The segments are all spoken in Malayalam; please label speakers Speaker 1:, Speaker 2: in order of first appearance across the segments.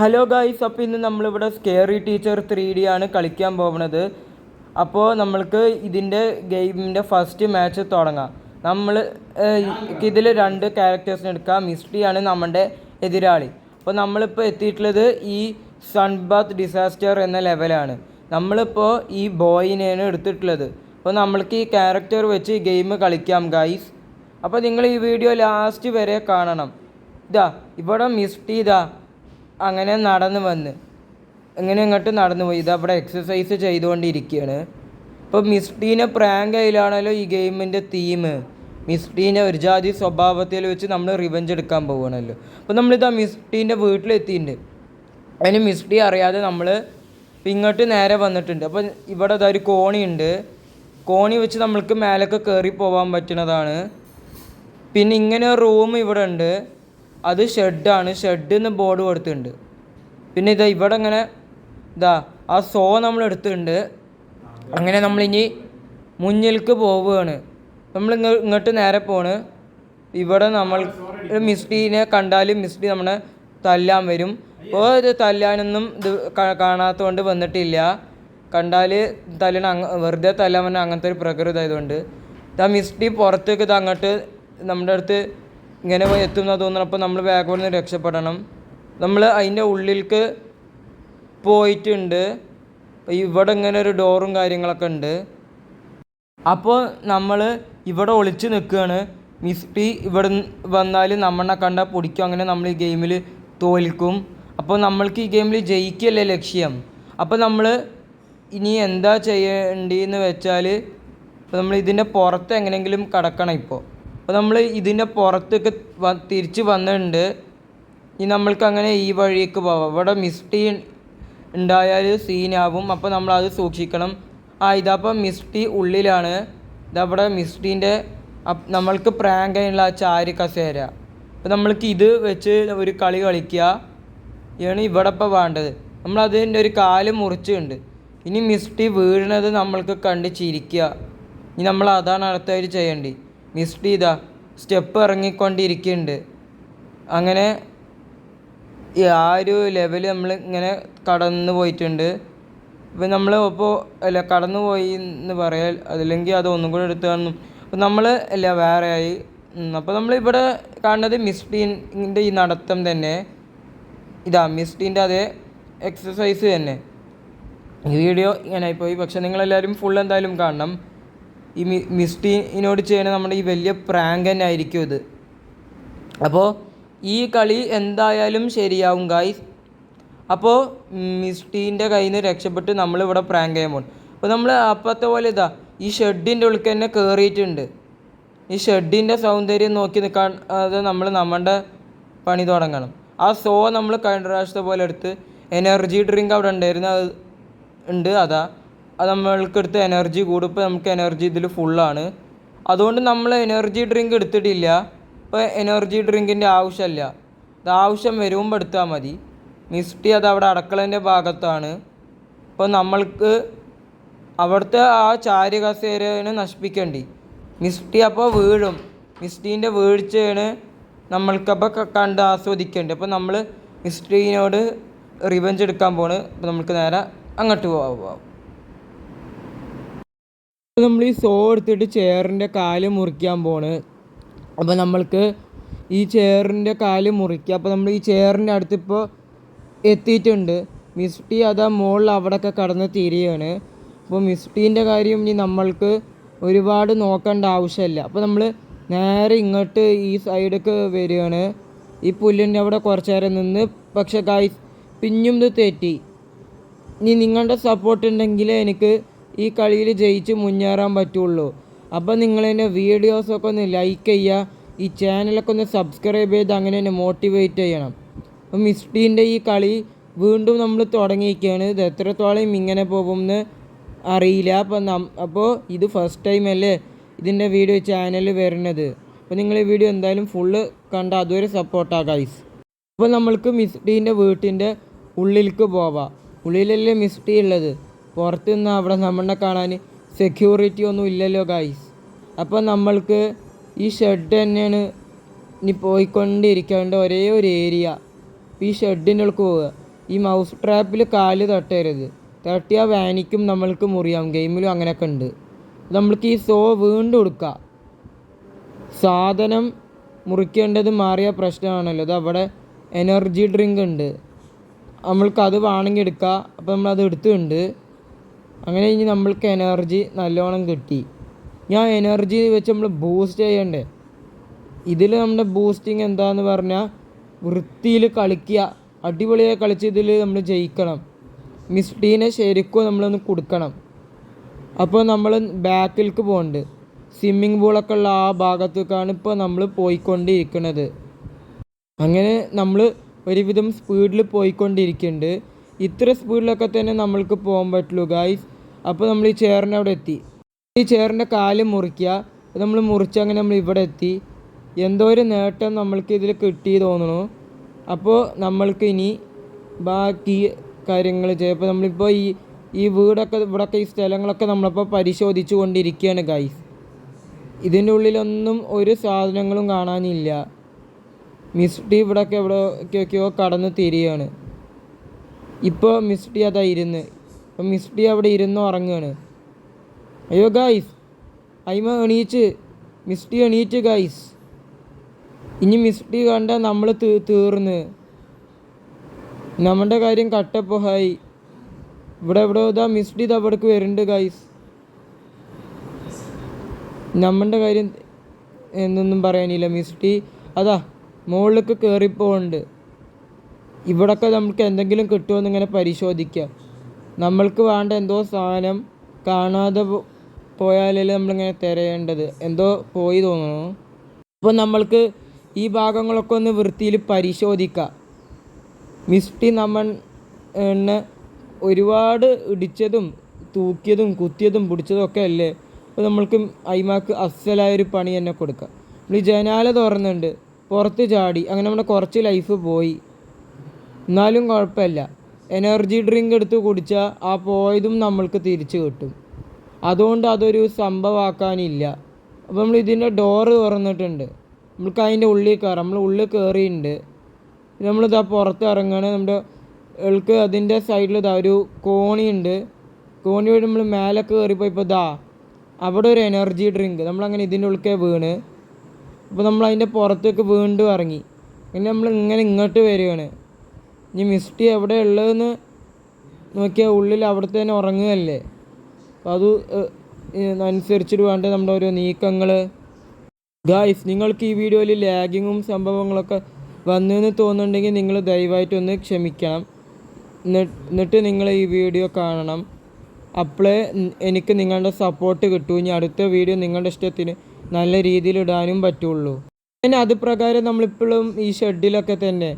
Speaker 1: ഹലോ ഗായ്സ്, അപ്പോൾ ഇന്ന് നമ്മളിവിടെ സ്കെയറി ടീച്ചർ 3D ആണ് കളിക്കാൻ പോകുന്നത്. അപ്പോൾ നമ്മൾക്ക് ഇതിൻ്റെ ഗെയിമിൻ്റെ ഫസ്റ്റ് മാച്ച് തുടങ്ങാം. നമ്മൾ ഇതിൽ 2 ക്യാരക്ടേഴ്സിന് എടുക്കാം. മിസ്റ്റിയാണ് നമ്മുടെ എതിരാളി. അപ്പോൾ നമ്മളിപ്പോൾ എത്തിയിട്ടുള്ളത് ഈ സൺബാത്ത് ഡിസാസ്റ്റർ എന്ന ലെവലാണ്. നമ്മളിപ്പോൾ ഈ ബോയിനെയാണ് എടുത്തിട്ടുള്ളത്. അപ്പോൾ നമ്മൾക്ക് ഈ ക്യാരക്ടർ വെച്ച് ഗെയിം കളിക്കാം ഗായ്സ്. അപ്പോൾ നിങ്ങൾ ഈ വീഡിയോ ലാസ്റ്റ് വരെ കാണണം. ഇവിടെ മിസ്റ്റി അങ്ങനെ നടന്നു വന്ന് ഇങ്ങോട്ട് നടന്നു പോയി. അവിടെ എക്സസൈസ് ചെയ്തുകൊണ്ടിരിക്കുകയാണ്. ഇപ്പോൾ മിസ്റ്റീനെ പ്രാങ്ക് ആയിലാണല്ലോ ഈ ഗെയിമിൻ്റെ തീം. മിസ്റ്റീനെ ഒരു ജാതി സ്വഭാവത്തിൽ വെച്ച് നമ്മൾ റിവെഞ്ച് എടുക്കാൻ പോവുകയാണല്ലോ. അപ്പോൾ മിസ്റ്റീൻ്റെ വീട്ടിലെത്തിയിട്ടുണ്ട്. അതിന് മിസ്റ്റി അറിയാതെ നമ്മൾ ഇങ്ങോട്ട് നേരെ വന്നിട്ടുണ്ട്. അപ്പോൾ ഇവിടെ ഒരു കോണിയുണ്ട്. കോണി വെച്ച് നമ്മൾക്ക് മേലൊക്കെ കയറി പോകാൻ പറ്റുന്നതാണ്. പിന്നെ ഇങ്ങനെ ഒരു റൂം ഇവിടെ ഉണ്ട്. അത് ഷെഡാണ്. ഷെഡിന്ന് ബോർഡ് കൊടുത്തിട്ടുണ്ട്. പിന്നെ ഇവിടെ ഇങ്ങനെ ആ സോ നമ്മൾ എടുത്തിട്ടുണ്ട്. അങ്ങനെ നമ്മളിനി മുന്നിലേക്ക് പോവുകയാണ്. നമ്മൾ ഇങ്ങോട്ട് നേരെ പോണ്. ഇവിടെ നമ്മൾ മിസ്റ്റീനെ കണ്ടാൽ മിസ്റ്റി നമ്മളെ തല്ലാൻ വരും. അപ്പോൾ ഇത് തല്ലാനൊന്നും കാണാത്തതുകൊണ്ട് വന്നിട്ടില്ല. കണ്ടാൽ വെറുതെ തല്ലാൻ പറഞ്ഞാൽ അങ്ങനത്തെ ഒരു പ്രകൃതി ആയതുകൊണ്ട് മിസ്റ്റി പുറത്തേക്ക് അങ്ങോട്ട് നമ്മുടെ അടുത്ത് ഇങ്ങനെ എത്തുന്ന തോന്നണം. അപ്പോൾ നമ്മൾ ബാക്കോട് നിന്ന് രക്ഷപ്പെടണം. നമ്മൾ അതിൻ്റെ ഉള്ളിലേക്ക് പോയിട്ടുണ്ട്. ഇവിടെ ഇങ്ങനെ ഒരു ഡോറും കാര്യങ്ങളൊക്കെ ഉണ്ട്. അപ്പോൾ നമ്മൾ ഇവിടെ ഒളിച്ച് നിൽക്കുകയാണ്. മിസ്റ്റി ഇവിടെ വന്നാൽ നമ്മളെ കണ്ടാൽ പൊടിക്കും. അങ്ങനെ നമ്മൾ ഈ ഗെയിമിൽ തോൽക്കും. അപ്പോൾ നമ്മൾക്ക് ഈ ഗെയിമിൽ ജയിക്കല്ലേ ലക്ഷ്യം. അപ്പോൾ നമ്മൾ ഇനി എന്താ ചെയ്യേണ്ടതെന്ന് വെച്ചാൽ നമ്മൾ ഇതിൻ്റെ പുറത്ത് എങ്ങനെയെങ്കിലും കടക്കണം. അപ്പോൾ നമ്മൾ ഇതിൻ്റെ പുറത്തേക്ക് തിരിച്ച് വന്നിട്ടുണ്ട്. ഇനി നമ്മൾക്ക് അങ്ങനെ ഈ വഴിക്ക് പോവാം. ഇവിടെ മിസ്റ്റി ഉണ്ടായാൽ സീനാവും. അപ്പോൾ നമ്മളത് സൂക്ഷിക്കണം. ഇതപ്പം മിസ്റ്റി ഉള്ളിലാണ്. ഇതവിടെ മിസ്റ്റീൻ്റെ നമ്മൾക്ക് പ്രാങ്ക് ആയിട്ടുള്ള ആ ചാരി കസേര. അപ്പോൾ നമ്മൾക്ക് ഇത് വെച്ച് ഒരു കളി കളിക്കുക ആണ് ഇവിടെ ഇപ്പോൾ വേണ്ടത്. നമ്മളതിൻ്റെ ഒരു കാല് മുറിച്ചുണ്ട്. ഇനി മിസ്റ്റി വീഴുന്നത് നമ്മൾക്ക് കണ്ട് ചിരിക്കുക. ഇനി നമ്മൾ അതാണ് അടുത്തായിട്ട് ചെയ്യേണ്ടത്. മിസ്റ്റി സ്റ്റെപ്പ് ഇറങ്ങിക്കൊണ്ടിരിക്കുന്നുണ്ട്. അങ്ങനെ ആ ഒരു ലെവൽ നമ്മൾ ഇങ്ങനെ കടന്നു പോയിട്ടുണ്ട്. ഇപ്പം നമ്മൾ കടന്നു പോയി എന്ന് പറയാൽ അതല്ലെങ്കിൽ അത് ഒന്നും കൂടെ എടുത്ത് കാണുന്നു. അപ്പം നമ്മൾ വേറെ ആയി. അപ്പോൾ നമ്മളിവിടെ കാണുന്നത് മിസ്റ്റീൻ്റെ ഈ നടത്തം തന്നെ. മിസ്റ്റീൻ്റെ അതേ എക്സസൈസ് തന്നെ. ഈ വീഡിയോ ഇങ്ങനെ ആയിപ്പോയി. പക്ഷെ നിങ്ങളെല്ലാവരും ഫുൾ എന്തായാലും കാണണം. ഈ മിസ്റ്റീനോട് ചെയ്യണ നമ്മുടെ ഈ വലിയ പ്രാങ്ക് തന്നെ ആയിരിക്കും ഇത്. അപ്പോൾ ഈ കളി എന്തായാലും ശരിയാവും ഗായ്സ്. അപ്പോൾ മിസ്റ്റീൻ്റെ കയ്യിൽ നിന്ന് രക്ഷപ്പെട്ട് നമ്മളിവിടെ പ്രാങ്ക് ചെയ്യാൻ പോകും. അപ്പോൾ നമ്മൾ അപ്പത്തെ പോലെ ഈ ഷെഡിൻ്റെ ഉള്ളിൽ തന്നെ കയറിയിട്ടുണ്ട്. ഈ ഷെഡിൻ്റെ സൗന്ദര്യം നോക്കി നിൽക്കാൻ അത് നമ്മൾ നമ്മുടെ പണി തുടങ്ങണം. ആ സോ നമ്മൾ കഴിഞ്ഞ പ്രാവശ്യത്തെ പോലെ എടുത്ത് എനർജി ഡ്രിങ്ക് അവിടെ ഉണ്ടായിരുന്നു. അത് ഉണ്ട്. അത് നമ്മൾക്കെടുത്ത് എനർജി കൂടും. ഇപ്പോൾ നമുക്ക് എനർജി ഇതിൽ ഫുള്ളാണ്. അതുകൊണ്ട് നമ്മൾ എനർജി ഡ്രിങ്ക് എടുത്തിട്ടില്ല. ഇപ്പോൾ എനർജി ഡ്രിങ്കിൻ്റെ ആവശ്യമില്ല. അത് ആവശ്യം വരുമ്പോൾ എടുത്താൽ മതി. മിസ്റ്റി അവിടെ അടുക്കളേൻ്റെ ഭാഗത്താണ്. അപ്പോൾ നമ്മൾക്ക് അവിടുത്തെ ആ ചാരി കസേരനെ നശിപ്പിക്കേണ്ടി. മിസ്റ്റി അപ്പോൾ വീഴും. മിസ്റ്റീൻ്റെ വീഴ്ചയാണ് നമ്മൾക്കപ്പോൾ കണ്ട് ആസ്വദിക്കേണ്ടത്. അപ്പോൾ നമ്മൾ മിസ്റ്റീനോട് റിവെഞ്ച് എടുക്കാൻ പോണ്. അപ്പോൾ നമുക്ക് നേരെ അങ്ങോട്ട് പോവാം. നമ്മൾ ഈ സോ എടുത്തിട്ട് ചെയറിൻ്റെ കാല് മുറിക്കാൻ പോണ്. അപ്പോൾ നമ്മൾക്ക് ഈ ചെയറിൻ്റെ കാല് മുറിക്കുക. അപ്പോൾ നമ്മൾ ഈ ചെയറിൻ്റെ അടുത്തിപ്പോൾ എത്തിയിട്ടുണ്ട്. മിസ്റ്റി മുകളിൽ അവിടെയൊക്കെ കടന്ന് തിരിയാണ്. അപ്പോൾ മിസ്റ്റീൻ്റെ കാര്യം ഇനി നമ്മൾക്ക് ഒരുപാട് നോക്കേണ്ട ആവശ്യമില്ല. അപ്പോൾ നമ്മൾ നേരെ ഇങ്ങോട്ട് ഈ സൈഡൊക്കെ വരികയാണ്. ഈ പുല്ലിൻ്റെ അവിടെ കുറച്ച് നേരം നിന്ന്. പക്ഷേ ഗായ്സ് പിന്നും ഇത് തെറ്റി. ഇനി നിങ്ങളുടെ സപ്പോർട്ട് ഉണ്ടെങ്കിൽ എനിക്ക് ഈ കളിയിൽ ജയിച്ച് മുന്നേറാൻ പറ്റുള്ളൂ. അപ്പോൾ നിങ്ങളെന്നെ വീഡിയോസൊക്കെ ഒന്ന് ലൈക്ക് ചെയ്യുക. ഈ ചാനലൊക്കെ ഒന്ന് സബ്സ്ക്രൈബ് ചെയ്ത് അങ്ങനെ തന്നെ മോട്ടിവേറ്റ് ചെയ്യണം. അപ്പോൾ മിസ്റ്റീൻ്റെ ഈ കളി വീണ്ടും നമ്മൾ തുടങ്ങിയിരിക്കുകയാണ്. ഇത് എത്രത്തോളം ഇങ്ങനെ പോകുമെന്ന് അറിയില്ല. അപ്പോൾ ഇത് ഫസ്റ്റ് ടൈം അല്ലേ ഇതിൻ്റെ വീഡിയോ ചാനലിൽ വരുന്നത്. അപ്പോൾ നിങ്ങൾ ഈ വീഡിയോ എന്തായാലും ഫുള്ള് കണ്ട് അതുവരെ സപ്പോർട്ടാണ് ഗൈസ്. അപ്പോൾ നമ്മൾക്ക് മിസ്റ്റീൻ്റെ വീട്ടിൻ്റെ ഉള്ളിലേക്ക് പോവാം. ഉള്ളിലല്ലേ മിസ്റ്റി ഉള്ളത്. പുറത്ത് നിന്ന് അവിടെ നമ്മളെ കാണാൻ സെക്യൂരിറ്റി ഒന്നും ഇല്ലല്ലോ ഗൈസ്. അപ്പോൾ നമ്മൾക്ക് ഈ ഷെഡ് തന്നെയാണ് ഇനി പോയിക്കൊണ്ടിരിക്കേണ്ട ഒരേ ഒരു ഏരിയ. ഈ ഷെഡിൻ്റെ ഉള്ളിൽ പോവുക. ഈ മൗസ് ട്രാപ്പിൽ കാല് തട്ടരുത്. തട്ടിയാൽ വാനിക്കും, നമ്മൾക്ക് മുറിയാം. ഗെയിമിലും അങ്ങനെയൊക്കെ ഉണ്ട്. നമ്മൾക്ക് ഈ സോ വീണ്ടും എടുക്കാം. സാധനം മുറിക്കേണ്ടത് മാറിയ പ്രശ്നമാണല്ലോ. ഇത് അവിടെ എനർജി ഡ്രിങ്ക് ഉണ്ട്, നമ്മൾക്ക് അത് വേണമെങ്കിൽ എടുക്കാം. അപ്പോൾ നമ്മളത് എടുത്തിട്ടുണ്ട്. അങ്ങനെ ഇനി നമ്മൾക്ക് എനർജി നല്ലോണം കിട്ടി. ഞാൻ എനർജി വെച്ച് നമ്മൾ ബൂസ്റ്റ് ചെയ്യണ്ടേ. ഇതിൽ നമ്മുടെ ബൂസ്റ്റിങ് എന്താന്ന് പറഞ്ഞാൽ വൃത്തിയിൽ കളിക്കുക, അടിപൊളിയായി കളിച്ച് ഇതിൽ നമ്മൾ ജയിക്കണം. മിസ്റ്റീനെ ശരിക്കും നമ്മളൊന്ന് കൊടുക്കണം. അപ്പോൾ നമ്മൾ ബാക്കിലേക്ക് പോകുന്നുണ്ട്. സ്വിമ്മിങ് പൂളൊക്കെ ഉള്ള ആ ഭാഗത്തേക്കാണ് ഇപ്പോൾ നമ്മൾ പോയിക്കൊണ്ടിരിക്കുന്നത്. അങ്ങനെ നമ്മൾ ഒരുവിധം സ്പീഡിൽ പോയിക്കൊണ്ടിരിക്കുന്നുണ്ട്. ഇത്ര സ്പീഡിലൊക്കെ തന്നെ നമ്മൾക്ക് പോകാൻ പറ്റുള്ളൂ ഗായ്സ്. അപ്പോൾ നമ്മൾ ഈ ചെയറിൻ്റെ അവിടെ എത്തി. ഈ ചെയറിൻ്റെ കാല് മുറിക്കുക. നമ്മൾ മുറിച്ച് അങ്ങനെ നമ്മൾ ഇവിടെ എത്തി. എന്തോ ഒരു നേട്ടം നമ്മൾക്ക് ഇതിൽ കിട്ടി തോന്നുന്നു. അപ്പോൾ നമ്മൾക്ക് ഇനി ബാക്കി കാര്യങ്ങൾ ചെയ്യാം. അപ്പോൾ നമ്മളിപ്പോൾ ഈ വീടൊക്കെ ഇവിടെയൊക്കെ ഈ സ്ഥലങ്ങളൊക്കെ നമ്മളിപ്പോൾ പരിശോധിച്ചു കൊണ്ടിരിക്കുകയാണ് ഗൈസ്. ഇതിൻ്റെ ഉള്ളിലൊന്നും ഒരു സാധനങ്ങളും കാണാനില്ല. മിസ്റ്റി ഇവിടെയൊക്കെ എവിടെയൊക്കെയോ കടന്ന് തിരിയാണ്. ഇപ്പോൾ മിസ്റ്റി അതാ ഇരുന്ന്. അപ്പം മിസ്റ്റി അവിടെ ഇരുന്ന് ഉറങ്ങുകയാണ്. അയ്യോ ഗൈസ്, അയിമ എണീച്ച്, മിസ്റ്റി എണീറ്റ് ഗൈസ്. ഇനി മിസ്റ്റി കണ്ടാൽ നമ്മൾ തീർന്ന്, നമ്മുടെ കാര്യം കട്ടപ്പോഹായി. ഇവിടെ ഇതാ മിസ്റ്റി ഇത് അവിടേക്ക് വരുന്നുണ്ട് ഗൈസ്. നമ്മുടെ കാര്യം എന്നൊന്നും പറയാനില്ല. മിസ്റ്റി അതാ മുകളിലേക്ക് കയറിപ്പോണ്ട്. ഇവിടൊക്കെ നമുക്ക് എന്തെങ്കിലും കിട്ടുമോ ഇങ്ങനെ പരിശോധിക്കുക. നമ്മൾക്ക് വേണ്ട എന്തോ സാധനം കാണാതെ പോയാലല്ലേ നമ്മളിങ്ങനെ തിരയേണ്ടത്. എന്തോ പോയി തോന്നുന്നു. അപ്പോൾ നമ്മൾക്ക് ഈ ഭാഗങ്ങളൊക്കെ ഒന്ന് വൃത്തിയിൽ പരിശോധിക്കാം. മിസ്റ്റി എന്നെ ഒരുപാട് ഇടിച്ചതും തൂക്കിയതും കുത്തിയതും പിടിച്ചതും ഒക്കെ അല്ലേ. അപ്പോൾ നമ്മൾക്ക് അയിമാക്ക് അസലായൊരു പണി തന്നെ കൊടുക്കാം. നമ്മൾ ഈ ജനാല തുറന്നുണ്ട്, പുറത്ത് ചാടി, അങ്ങനെ നമ്മുടെ കുറച്ച് ലൈഫ് പോയി. എന്നാലും കുഴപ്പമില്ല. എനർജി ഡ്രിങ്ക് എടുത്ത് കുടിച്ചാൽ ആ പോയതും നമ്മൾക്ക് തിരിച്ച് കിട്ടും. അതുകൊണ്ട് അതൊരു സംഭവമാക്കാനില്ല. അപ്പോൾ നമ്മൾ ഇതിൻ്റെ ഡോറ് തുറന്നിട്ടുണ്ട്. നമുക്ക് അതിൻ്റെ ഉള്ളിൽ കയറാം. നമ്മൾ ഉള്ളിൽ കയറിയിട്ടുണ്ട്. നമ്മളിതാ പുറത്ത് ഇറങ്ങുകയാണ്. നമ്മുടെ ആൾക്ക് അതിൻ്റെ സൈഡിൽ ഇതാ ഒരു കോണിയുണ്ട്. കോണി വഴി നമ്മൾ മേലെ കയറിപ്പോൾ ഇപ്പോൾ ഇതാ അവിടെ ഒരു എനർജി ഡ്രിങ്ക്. നമ്മളങ്ങനെ ഇതിൻ്റെ ഉള്ളിൽ വീണ്. അപ്പോൾ നമ്മൾ അതിൻ്റെ പുറത്തേക്ക് വീണ്ടും ഇറങ്ങി. പിന്നെ നമ്മൾ ഇങ്ങനെ ഇങ്ങോട്ട് വരികയാണ്. ഇനി മിസ്റ്റി എവിടെ ഉള്ളതെന്ന് നോക്കിയാൽ ഉള്ളിൽ അവിടെ തന്നെ ഉറങ്ങുകയല്ലേ. അപ്പോൾ അത് അനുസരിച്ചിട്ട് വേണ്ട നമ്മുടെ ഓരോ നീക്കങ്ങൾ. ഗായ്സ്, നിങ്ങൾക്ക് ഈ വീഡിയോയിൽ ലാഗിങ്ങും സംഭവങ്ങളൊക്കെ വന്നെന്ന് തോന്നുന്നുണ്ടെങ്കിൽ നിങ്ങൾ ദയവായിട്ടൊന്ന് ക്ഷമിക്കണം. എന്നിട്ട് നിങ്ങൾ ഈ വീഡിയോ കാണണം. അപ്പോഴേ എനിക്ക് നിങ്ങളുടെ സപ്പോർട്ട് കിട്ടൂ. ഇനി അടുത്ത വീഡിയോ നിങ്ങളുടെ ഇഷ്ടത്തിന് നല്ല രീതിയിൽ ഇടാനും പറ്റുള്ളൂ. പിന്നെ അത് പ്രകാരം നമ്മളിപ്പോഴും ഈ ഷെഡിലൊക്കെ തന്നെ.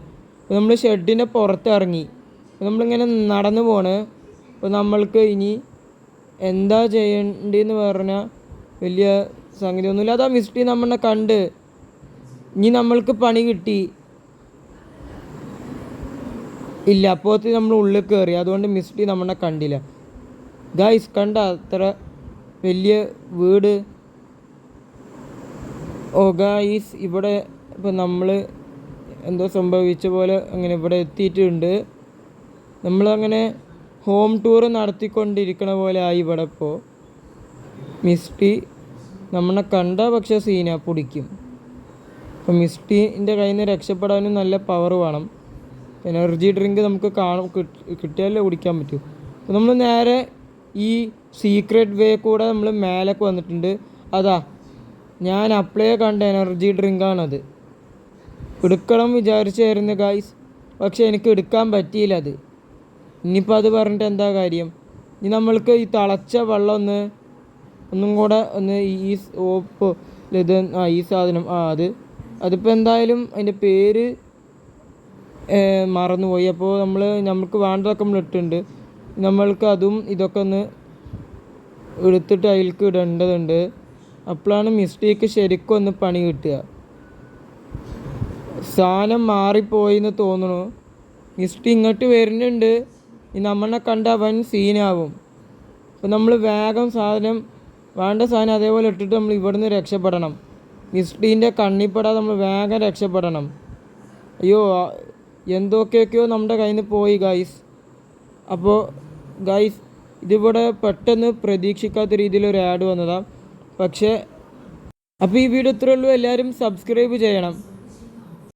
Speaker 1: നമ്മൾ ഷെഡിൻ്റെ പുറത്തിറങ്ങി. നമ്മളിങ്ങനെ നടന്നു പോണ്. അപ്പോൾ നമ്മൾക്ക് ഇനി എന്താ ചെയ്യേണ്ടതെന്ന് പറഞ്ഞാൽ വലിയ സംഗതി ഒന്നുമില്ല. അതാ മിസ്റ്റി നമ്മളെ കണ്ട്. ഇനി നമ്മൾക്ക് പണി കിട്ടി. ഇല്ല, അപ്പോഴത്തെ നമ്മൾ ഉള്ളിൽ കയറി. അതുകൊണ്ട് മിസ്റ്റി നമ്മളെ കണ്ടില്ല. ഗായ്സ്, കണ്ട അത്ര വലിയ വീട്. ഓ ഗായ്സ്, ഇവിടെ ഇപ്പോൾ നമ്മൾ എന്തോ സംഭവിച്ച പോലെ അങ്ങനെ ഇവിടെ എത്തിയിട്ടുണ്ട്. നമ്മളങ്ങനെ ഹോം ടൂർ നടത്തിക്കൊണ്ടിരിക്കണ പോലെ ആയി ഇവിടെ. ഇപ്പോൾ മിസ്റ്റി നമ്മളെ കണ്ട പക്ഷേ സീന പിടിക്കും. അപ്പോൾ മിസ്റ്റീൻ്റെ കയ്യിൽ നിന്ന് രക്ഷപ്പെടാനും നല്ല പവർ വേണം. എനർജി ഡ്രിങ്ക് നമുക്ക് കിട്ടിയാലേ കുടിക്കാൻ പറ്റൂ. അപ്പോൾ നമ്മൾ നേരെ ഈ സീക്രട്ട് വേ കൂടെ നമ്മൾ മേലേക്ക് വന്നിട്ടുണ്ട്. അതാ ഞാൻ അപ്ലൈ കണ്ട എനർജി ഡ്രിങ്കാണത്. എടുക്കണം വിചാരിച്ചായിരുന്നു ഗായ്സ്, പക്ഷെ എനിക്ക് എടുക്കാൻ പറ്റിയില്ല അത്. ഇനിയിപ്പോൾ അത് പറഞ്ഞിട്ട് എന്താ കാര്യം. ഇനി നമ്മൾക്ക് ഈ തിളച്ച വെള്ളം ഒന്നും കൂടെ ഈ സോപ്പ് ഇത് ഈ സാധനം അതിപ്പോൾ എന്തായാലും അതിൻ്റെ പേര് മറന്നുപോയി. അപ്പോൾ നമുക്ക് വേണ്ടതൊക്കെ നമ്മൾ ഇട്ടിട്ടുണ്ട്. നമ്മൾക്ക് അതും ഇതൊക്കെ ഒന്ന് എടുത്തിട്ട് അതിലേക്ക് ഇടേണ്ടതുണ്ട്. അപ്പോഴാണ് മിസ്റ്റേക്ക് ശരിക്കും ഒന്ന് പണി കിട്ടുക. സാധനം മാറിപ്പോയിന്ന് തോന്നുന്നു. മിസ്റ്റി ഇങ്ങോട്ട് വരുന്നുണ്ട്. നമ്മളെ കണ്ട അവൻ സീനാവും. അപ്പോൾ നമ്മൾ വേഗം വേണ്ട സാധനം അതേപോലെ ഇട്ടിട്ട് നമ്മൾ ഇവിടുന്ന് രക്ഷപ്പെടണം. മിസ്റ്റീൻ്റെ കണ്ണിപ്പെടാതെ നമ്മൾ വേഗം രക്ഷപ്പെടണം. അയ്യോ, എന്തൊക്കെയൊക്കെയോ നമ്മുടെ കയ്യിൽ നിന്ന് പോയി ഗൈസ്. അപ്പോൾ ഗൈസ് ഇതിവിടെ പെട്ടെന്ന് പ്രതീക്ഷിക്കാത്ത രീതിയിൽ ഒരു ആഡ് വന്നതാണ്. പക്ഷേ അപ്പോൾ ഈ വീഡിയോ ഇത്രയേ ഉള്ളൂ. എല്ലാവരും സബ്സ്ക്രൈബ് ചെയ്യണം.